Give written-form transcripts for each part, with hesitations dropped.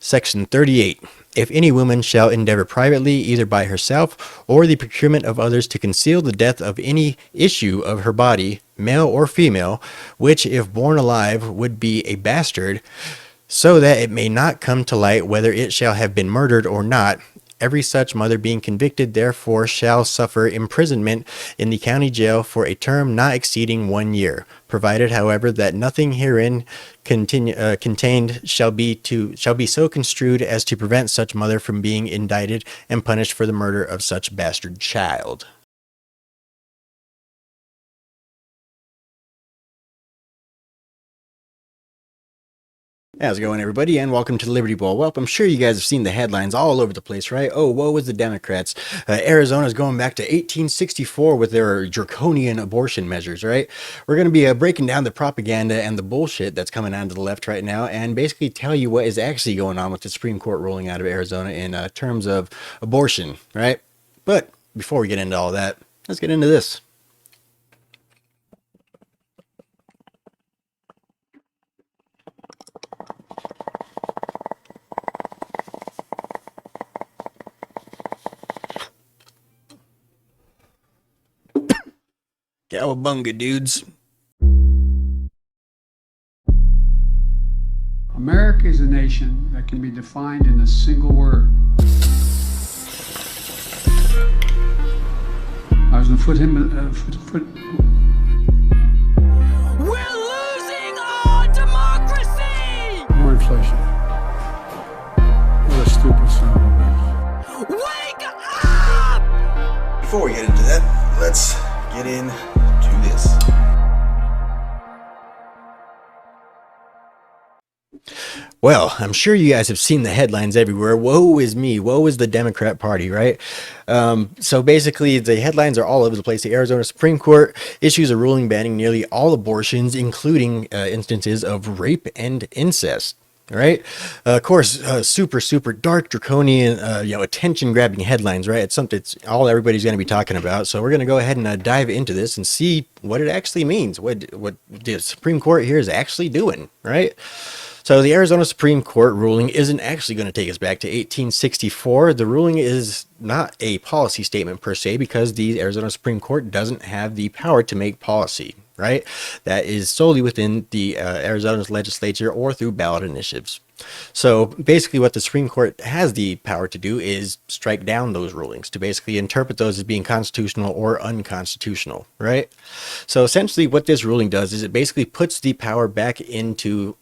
Section 38. If any woman shall endeavor privately, either by herself or the procurement of others, to conceal the death of any issue of her body, male or female, which, if born alive, would be a bastard, so that it may not come to light whether it shall have been murdered or not, every such mother being convicted therefore shall suffer imprisonment in the county jail for a term not exceeding 1 year, provided, however, that nothing herein contained shall be so construed as to prevent such mother from being indicted and punished for the murder of such bastard child. How's it going, everybody, and welcome to the Liberty Bowl. Well, I'm sure you guys have seen the headlines all over the place, right? Oh, woe is the Democrats. Arizona's going back to 1864 with their draconian abortion measures, right? We're going to be breaking down the propaganda and the bullshit that's coming out of the left right now and basically tell you what is actually going on with the Supreme Court ruling out of Arizona in terms of abortion, right? But before we get into all that, let's get into this. Cowabunga, dudes. America is a nation that can be defined in a single word. I was going to put him. We're losing our democracy! More inflation. What a stupid son of a bitch. Wake up! Before we get into that, let's get into this. Well, I'm sure you guys have seen the headlines everywhere. Woe is me. Woe is the Democrat Party, right? So basically, the headlines are all over the place. The Arizona Supreme Court issues a ruling banning nearly all abortions, including instances of rape and incest. Right, of course, super dark, draconian, attention-grabbing headlines. Right, it's something all everybody's going to be talking about. So we're going to go ahead and dive into this and see what it actually means. What the Supreme Court here is actually doing. Right. So the Arizona Supreme Court ruling isn't actually going to take us back to 1864. The ruling is not a policy statement per se, because the Arizona Supreme Court doesn't have the power to make policy. Right, that is solely within the Arizona's legislature or through ballot initiatives. So basically what the Supreme Court has the power to do is strike down those rulings, to basically interpret those as being constitutional or unconstitutional, right? So essentially what this ruling does is it basically puts the power back into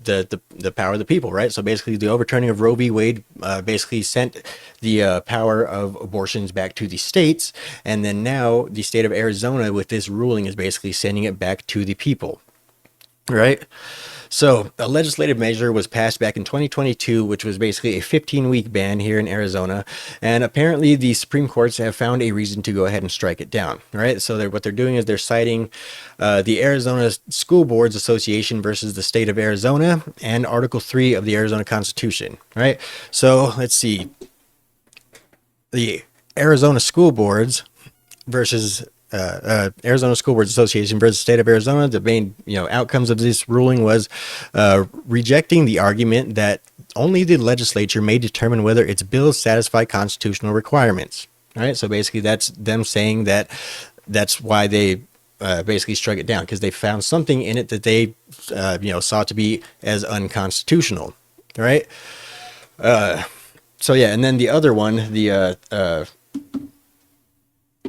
the power of the people, right? So basically the overturning of Roe v. Wade basically sent the power of abortions back to the states, and then now the state of Arizona with this ruling is basically sending it back to the people, right? So a legislative measure was passed back in 2022, which was basically a 15-week ban here in Arizona. And apparently the Supreme Courts have found a reason to go ahead and strike it down, right? So what they're doing is they're citing the Arizona School Boards Association versus the state of Arizona and Article 3 of the Arizona Constitution, right? So let's see. The Arizona School Boards versus Arizona School Boards Association versus State of Arizona. The main outcomes of this ruling was rejecting the argument that only the legislature may determine whether its bills satisfy constitutional requirements. All right, so basically that's them saying that that's why they basically struck it down, because they found something in it that they saw to be as unconstitutional. All right. So yeah, and then the other one, the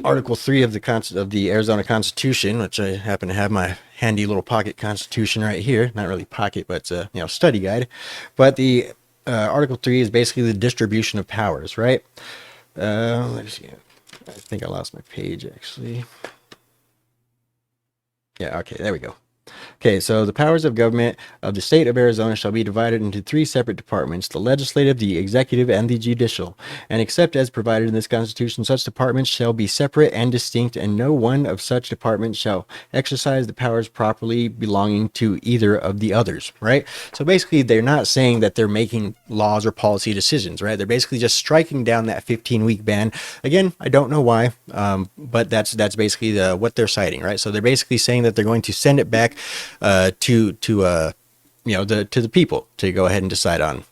Article 3 of the Arizona Constitution, which I happen to have my handy little pocket Constitution right here. Not really pocket, but it's study guide. But the Article 3 is basically the distribution of powers, right? Let's see. I think I lost my page, actually. Yeah, okay, there we go. Okay, so the powers of government of the state of Arizona shall be divided into 3 separate departments: the legislative, the executive, and the judicial. And except as provided in this Constitution, such departments shall be separate and distinct, and no one of such departments shall exercise the powers properly belonging to either of the others, right? So basically, they're not saying that they're making laws or policy decisions, right? They're basically just striking down that 15-week ban. Again, I don't know why, but that's basically what they're citing, right? So they're basically saying that they're going to send it back to the people to go ahead and decide on.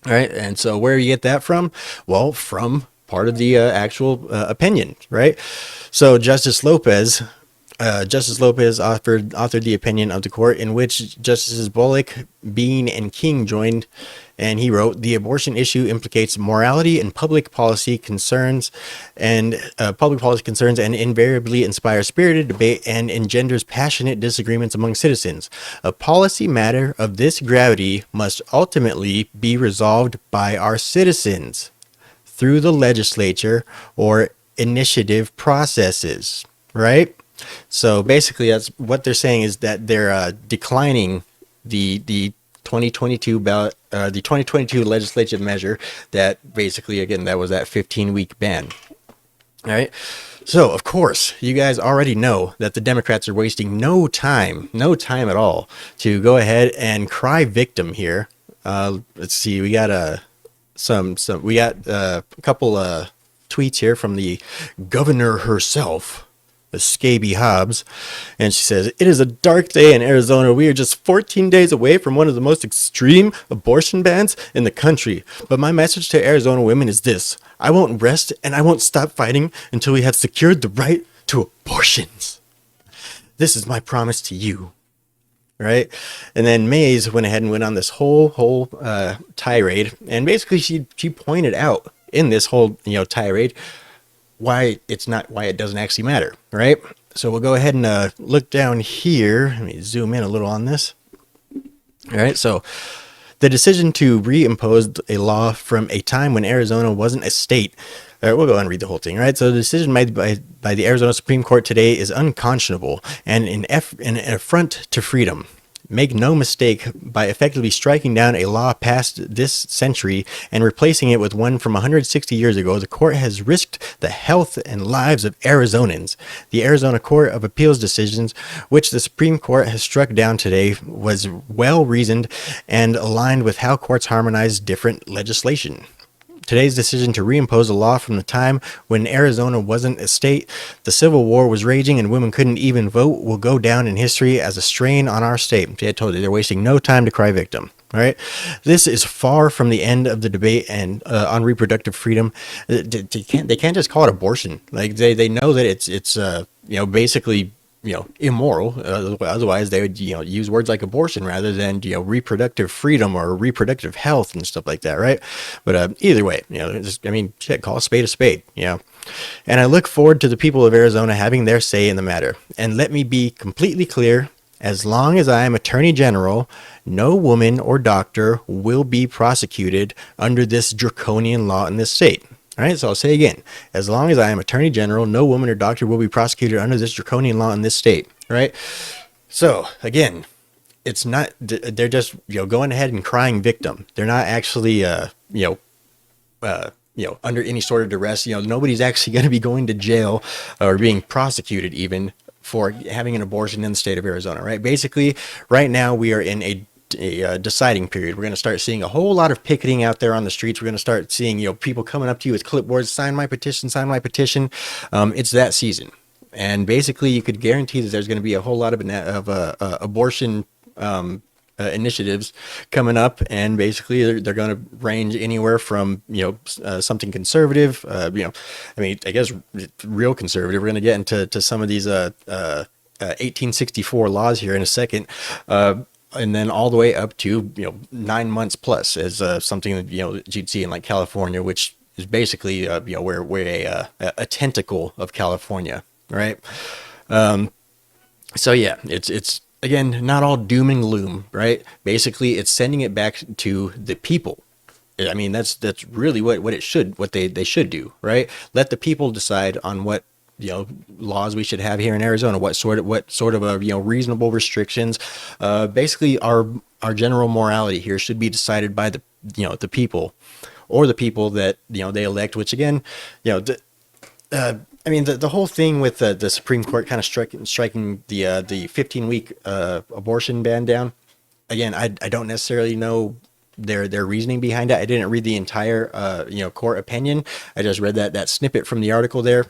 All right. And so where do you get that from? Well, from part of the actual opinion, right? So Justice Lopez authored the opinion of the court in which Justices Bullock, Bean, and King joined, and he wrote, "The abortion issue implicates morality and public policy concerns, and invariably inspires spirited debate and engenders passionate disagreements among citizens. A policy matter of this gravity must ultimately be resolved by our citizens through the legislature or initiative processes," right? So basically, that's what they're saying, is that they're declining the 2022 ballot, the 2022 legislative measure that basically, again, that was that 15-week ban. All right. So, of course, you guys already know that the Democrats are wasting no time at all to go ahead and cry victim here. Let's see. We got a couple tweets here from the governor herself, Scaby Hobbs, and she says, "It is a dark day in Arizona. We are just 14 days away from one of the most extreme abortion bans in the country. But my message to Arizona women is this: I won't rest and I won't stop fighting until we have secured the right to abortions. This is my promise to you." Right? And then Mays went ahead and went on this whole tirade, and basically she pointed out in this whole tirade why it doesn't actually matter, right? So we'll go ahead and look down here. Let me zoom in a little on this. All right, so the decision to reimpose a law from a time when Arizona wasn't a state. All right, we'll go and read the whole thing. All right, so the decision made by the Arizona Supreme Court today is unconscionable and an affront to freedom. Make no mistake, by effectively striking down a law passed this century and replacing it with one from 160 years ago, the court has risked the health and lives of Arizonans. The Arizona Court of Appeals decisions, which the Supreme Court has struck down today, was well reasoned and aligned with how courts harmonize different legislation. Today's decision to reimpose a law from the time when Arizona wasn't a state, the Civil War was raging, and women couldn't even vote will go down in history as a strain on our state. I told you, they're wasting no time to cry victim. All right, this is far from the end of the debate and on reproductive freedom. They can't just call it abortion. Like they know that it's basically immoral. Otherwise, they would use words like abortion rather than reproductive freedom or reproductive health and stuff like that, right? But either way, call a spade a spade. And I look forward to the people of Arizona having their say in the matter. And let me be completely clear: as long as I am Attorney General, no woman or doctor will be prosecuted under this draconian law in this state. All right, so I'll say again: as long as I am Attorney General, no woman or doctor will be prosecuted under this draconian law in this state. All right. So again, it's not. They're just going ahead and crying victim. They're not actually under any sort of duress. Nobody's actually going to be going to jail or being prosecuted even for having an abortion in the state of Arizona. Right. Basically, right now we are in a deciding period. We're going to start seeing a whole lot of picketing out there on the streets. We're going to start seeing people coming up to you with clipboards: sign my petition, sign my petition. It's that season, and basically you could guarantee that there's going to be a whole lot of abortion initiatives coming up, and basically they're going to range anywhere from something conservative, I guess real conservative. We're going to get into some of these 1864 laws here in a second. And then all the way up to 9 months plus, as something that you'd see in like California, which is basically we're a tentacle of California, right? So yeah, it's again not all doom and gloom, right? Basically, it's sending it back to the people. I mean, that's really what they should do, right? Let the people decide on what laws we should have here in Arizona, what sort of reasonable restrictions. Basically our general morality here should be decided by the people, or the people that they elect, which again, the whole thing with the Supreme Court kind of striking the 15-week abortion ban down. Again, I don't necessarily know their reasoning behind it. I didn't read the entire court opinion. I just read that snippet from the article there.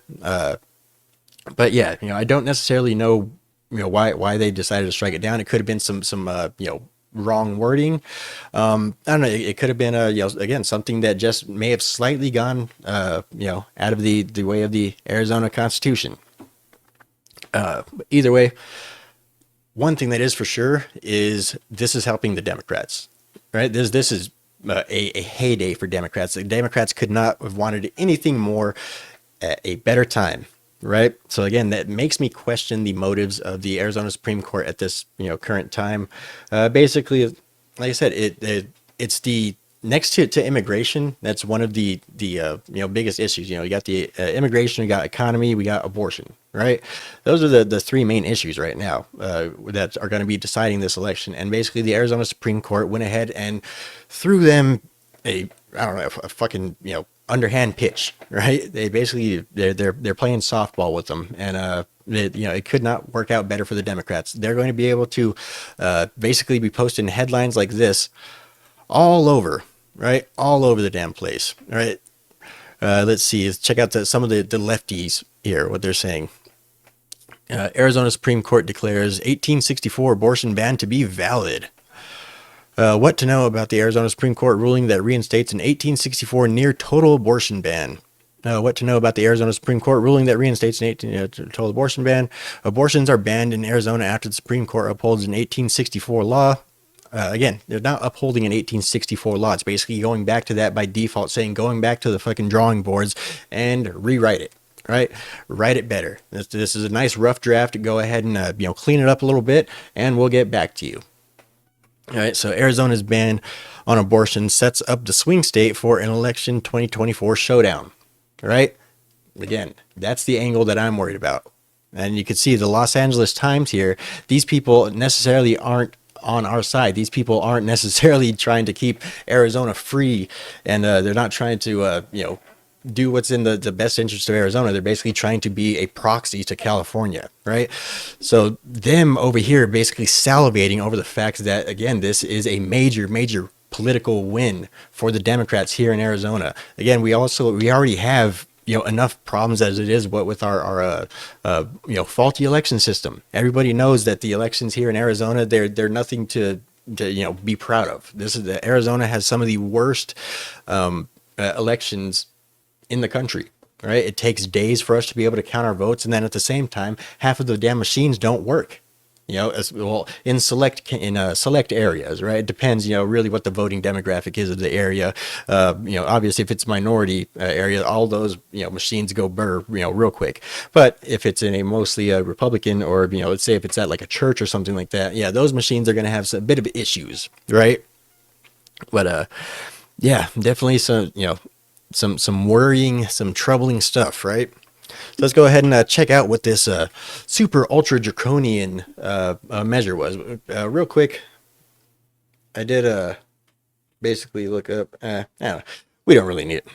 But yeah, I don't necessarily know, why they decided to strike it down. It could have been some wrong wording. I don't know. It could have been again, something that just may have slightly gone, out of the way of the Arizona Constitution. Either way, one thing that is for sure is this is helping the Democrats, right? This is a heyday for Democrats. The Democrats could not have wanted anything more at a better time, right? So again, that makes me question the motives of the Arizona Supreme Court at this current time. Basically, like I said, it's the next to immigration. That's one of the biggest issues. You got the immigration, we got economy, we got abortion, right? Those are the three main issues right now that are going to be deciding this election. And basically, the Arizona Supreme Court went ahead and threw them a fucking underhand pitch, right? They basically they're playing softball with them, and it could not work out better for the Democrats. They're going to be able to basically be posting headlines like this all over, right? All over the damn place, right? Let's see. Let's check out some of the lefties here, what they're saying. Arizona Supreme Court declares 1864 abortion ban to be valid. What to know about the Arizona Supreme Court ruling that reinstates an 1864 near total abortion ban. What to know about the Arizona Supreme Court ruling that reinstates an total abortion ban. Abortions are banned in Arizona after the Supreme Court upholds an 1864 law. Again, they're not upholding an 1864 law. It's basically going back to that by default, saying going back to the fucking drawing boards and rewrite it, right? Write it better. This is a nice rough draft. Go ahead and clean it up a little bit, and we'll get back to you. All right, so Arizona's ban on abortion sets up the swing state for an election 2024 showdown, right? Again, that's the angle that I'm worried about. And you can see the Los Angeles Times here. These people necessarily aren't on our side. These people aren't necessarily trying to keep Arizona free, and they're not trying to, do what's in the best interest of Arizona. They're basically trying to be a proxy to California, right? So them over here basically salivating over the fact that, again, this is a major political win for the Democrats here in Arizona. Again, we already have enough problems as it is, what with our faulty election system. Everybody knows that the elections here in Arizona, they're nothing to be proud of. Arizona has some of the worst elections in the country, right? It takes days for us to be able to count our votes, and then at the same time, half of the damn machines don't work. As well in select areas, right? It depends, really what the voting demographic is of the area. Obviously, if it's minority area, all those machines go burr, real quick. But if it's in a mostly Republican, or let's say if it's at like a church or something like that, yeah, those machines are going to have a bit of issues, right? But definitely some worrying, some troubling stuff, right? So let's go ahead and check out what this super ultra draconian measure was. Real quick, I did basically look up. I don't know, we don't really need it.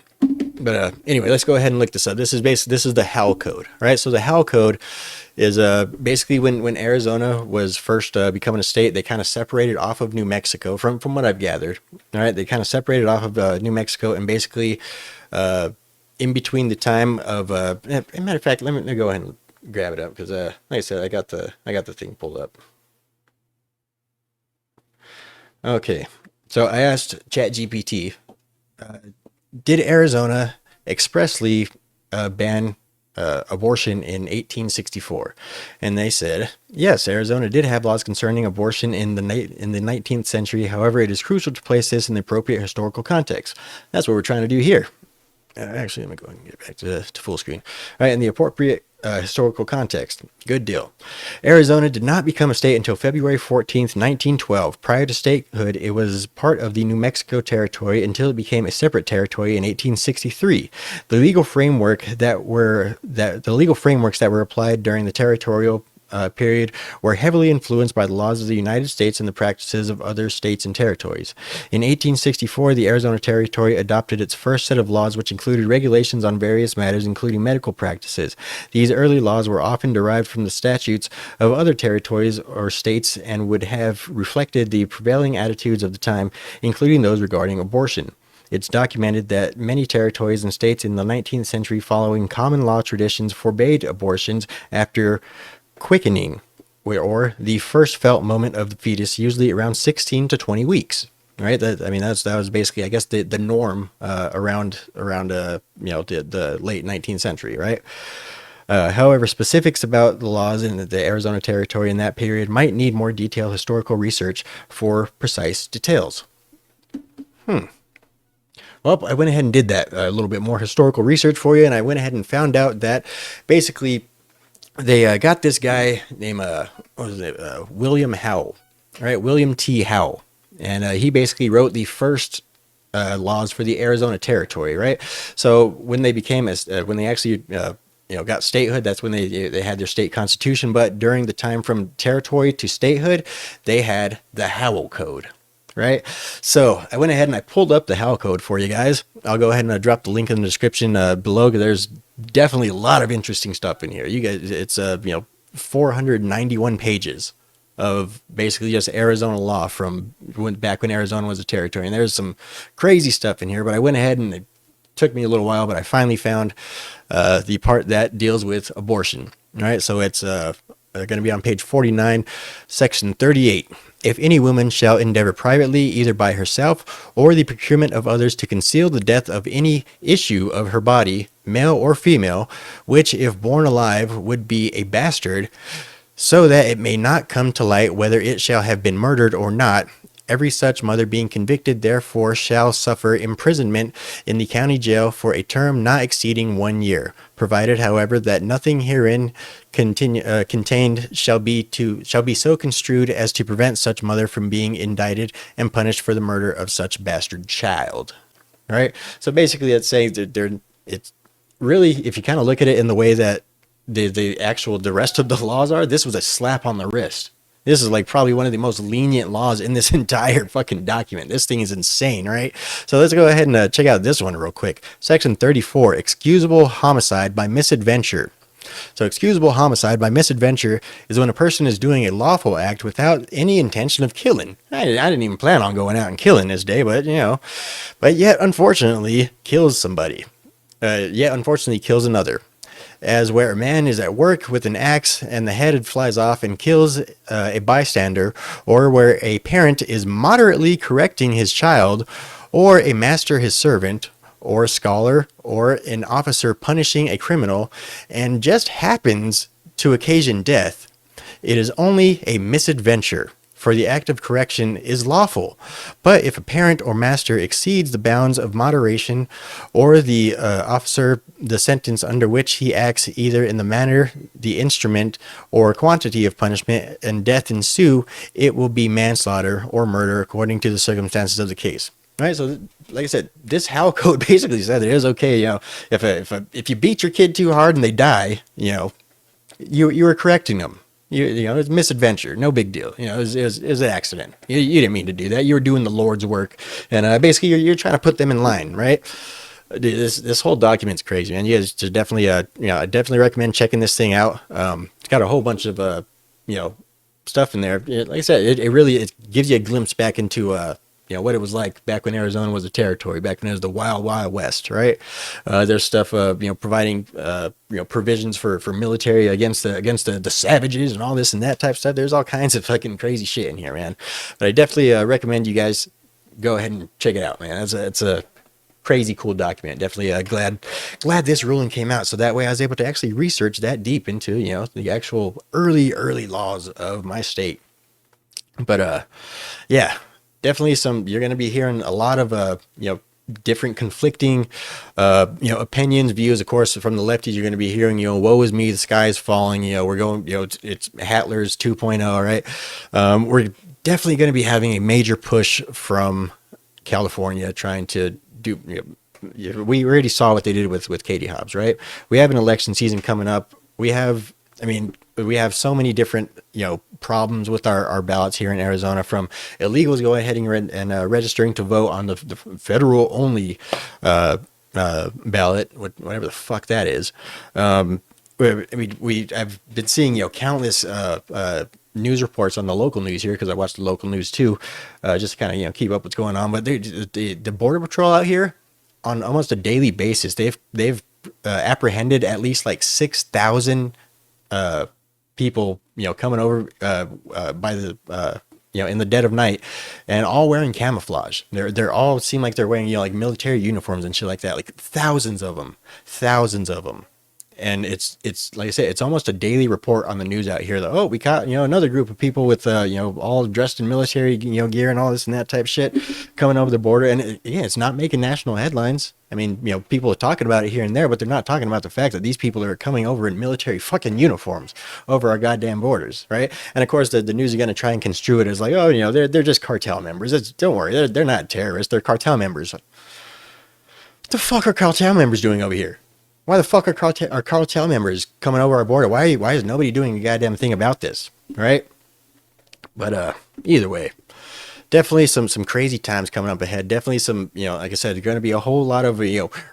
But anyway, let's go ahead and look this up. This is the HAL code, right? So the HAL code is basically when Arizona was first becoming a state, they kind of separated off of New Mexico from what I've gathered. All right, they kind of separated off of New Mexico, and basically in between the time of as a matter of fact, let me go ahead and grab it up, because like I said, I got the thing pulled up. Okay, so I asked ChatGPT, did Arizona expressly ban abortion in 1864? And they said, yes, Arizona did have laws concerning abortion in the 19th century. However, it is crucial to place this in the appropriate historical context. That's what we're trying to do here. Actually, let me go ahead and get back to full screen. All right, in the appropriate historical context. Good deal. Arizona did not become a state until February 14th, 1912. Prior to statehood, it was part of the New Mexico Territory until it became a separate territory in 1863. The legal frameworks that were applied during the territorial period were heavily influenced by the laws of the United States and the practices of other states and territories. In 1864, the Arizona Territory adopted its first set of laws, which included regulations on various matters, including medical practices. These early laws were often derived from the statutes of other territories or states and would have reflected the prevailing attitudes of the time, including those regarding abortion. It's documented that many territories and states in the 19th century, following common law traditions, forbade abortions after quickening or the first felt moment of the fetus, usually around 16 to 20 weeks. Right. That was basically, I guess, the norm around the late 19th century. Right. However, specifics about the laws in the Arizona Territory in that period might need more detailed historical research for precise details. Well, I went ahead and did that, a little bit more historical research for you, and I went ahead and found out that basically they got this guy named William Howell, right? William T. Howell, and he basically wrote the first laws for the Arizona Territory, right? So when they became when they actually got statehood, that's when they had their state constitution. But during the time from territory to statehood, they had the Howell Code. Right. So I went ahead and I pulled up the Howell Code for you guys. I'll go ahead and drop the link in the description below. There's definitely a lot of interesting stuff in here. You guys, it's 491 pages of basically just Arizona law from back when Arizona was a territory. And there's some crazy stuff in here, but I went ahead and it took me a little while, but I finally found the part that deals with abortion. All right. So it's going to be on page 49, section 38. If any woman shall endeavor privately, either by herself or the procurement of others, to conceal the death of any issue of her body, male or female, which if born alive would be a bastard, so that it may not come to light whether it shall have been murdered or not, every such mother being convicted therefore shall suffer imprisonment in the county jail for a term not exceeding 1 year, provided, however, that nothing herein contained shall be so construed as to prevent such mother from being indicted and punished for the murder of such bastard child. All right. So basically, that's saying that it's really, if you kind of look at it in the way that the rest of the laws are, this was a slap on the wrist. This is like probably one of the most lenient laws in this entire fucking document. This thing is insane, right? So let's go ahead and check out this one real quick. Section 34, excusable homicide by misadventure. So excusable homicide by misadventure is when a person is doing a lawful act without any intention of killing. I didn't even plan on going out and killing this day, but yet unfortunately kills somebody. Yet unfortunately kills another. As where a man is at work with an axe and the head flies off and kills a bystander, or where a parent is moderately correcting his child, or a master his servant, or a scholar, or an officer punishing a criminal, and just happens to occasion death, it is only a misadventure, for the act of correction is lawful. But if a parent or master exceeds the bounds of moderation, or the officer the sentence under which he acts, either in the manner, the instrument, or quantity of punishment, and death ensue, it will be manslaughter or murder according to the circumstances of the case. Right, so like I said, this Howell Code basically said it is okay. If you beat your kid too hard and they die, you were correcting them. It's misadventure, no big deal. It was an accident. You didn't mean to do that. You were doing the Lord's work, and basically you're trying to put them in line, right? Dude, this whole document's crazy, man. You guys should definitely, I definitely recommend checking this thing out. It's got a whole bunch of, stuff in there. Like I said, it really gives you a glimpse back into, what it was like back when Arizona was a territory, back when it was the wild, wild west, right? There's stuff, providing, provisions for military against the savages and all this and that type of stuff. There's all kinds of fucking crazy shit in here, man. But I definitely recommend you guys go ahead and check it out, man. It's a crazy cool document. Definitely glad this ruling came out, so that way I was able to actually research that deep into, the actual early laws of my state. But yeah. Definitely you're going to be hearing a lot of, different conflicting, opinions, views. Of course, from the lefties, you're going to be hearing, woe is me, the sky is falling. We're going, it's Hatler's 2.0, right? We're definitely going to be having a major push from California trying to do, we already saw what they did with Katie Hobbs, right? We have an election season coming up. We have so many different, problems with our ballots here in Arizona, from illegals going ahead and registering to vote on the federal only ballot, whatever the fuck that is. I've been seeing, countless news reports on the local news here, because I watch the local news too, just to kind of, keep up what's going on. But the Border Patrol out here, on almost a daily basis, they've apprehended at least like 6,000 people, coming over by the in the dead of night, and all wearing camouflage. They're all seem like they're wearing like military uniforms and shit like that. Like thousands of them. And it's like I said, it's almost a daily report on the news out here that, oh, we caught another group of people with all dressed in military gear and all this and that type of shit coming over the border. And it's not making national headlines. I mean, people are talking about it here and there, but they're not talking about the fact that these people are coming over in military fucking uniforms over our goddamn borders, right? And of course, the news are going to try and construe it as like, oh, they're just cartel members. Don't worry, they're not terrorists. They're cartel members. What the fuck are cartel members doing over here? Why the fuck are cartel members coming over our border? Why is nobody doing a goddamn thing about this, right? But either way, definitely some crazy times coming up ahead. Definitely some, like I said, there's going to be a whole lot of,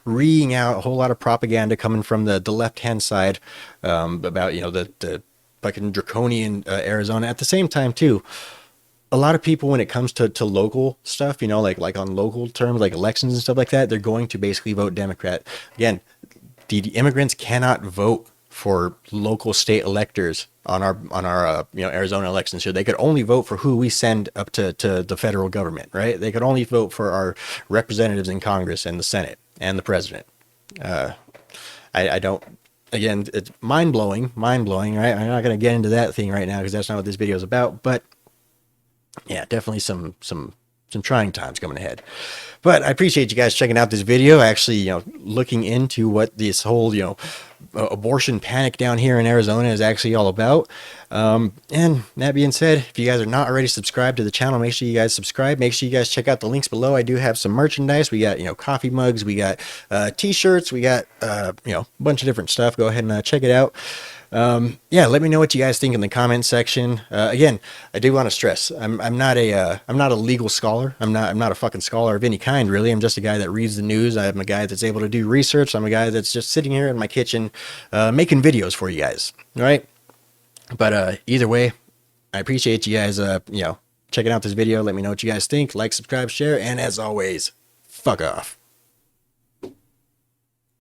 reading out, a whole lot of propaganda coming from the left-hand side about, the fucking draconian Arizona. At the same time, too, a lot of people, when it comes to local stuff, like on local terms, like elections and stuff like that, they're going to basically vote Democrat. Again, the immigrants cannot vote for local state electors on our Arizona elections here. They could only vote for who we send up to the federal government, right? They could only vote for our representatives in Congress and the Senate and the president. I don't. Again, it's mind blowing, right? I'm not going to get into that thing right now because that's not what this video is about. But yeah, definitely some trying times coming ahead. But I appreciate you guys checking out this video, actually, looking into what this whole, abortion panic down here in Arizona is actually all about. And that being said, if you guys are not already subscribed to the channel, make sure you guys subscribe. Make sure you guys check out the links below. I do have some merchandise. We got, coffee mugs, we got t-shirts, we got, a bunch of different stuff. Go ahead and check it out. Yeah, let me know what you guys think in the comment section. Again, I do want to stress, I'm not a legal scholar. I'm not a fucking scholar of any kind, really. I'm just a guy that reads the news. I'm a guy that's able to do research. I'm a guy that's just sitting here in my kitchen, making videos for you guys. All right. But, either way, I appreciate you guys, checking out this video. Let me know what you guys think. Like, subscribe, share, and as always, fuck off.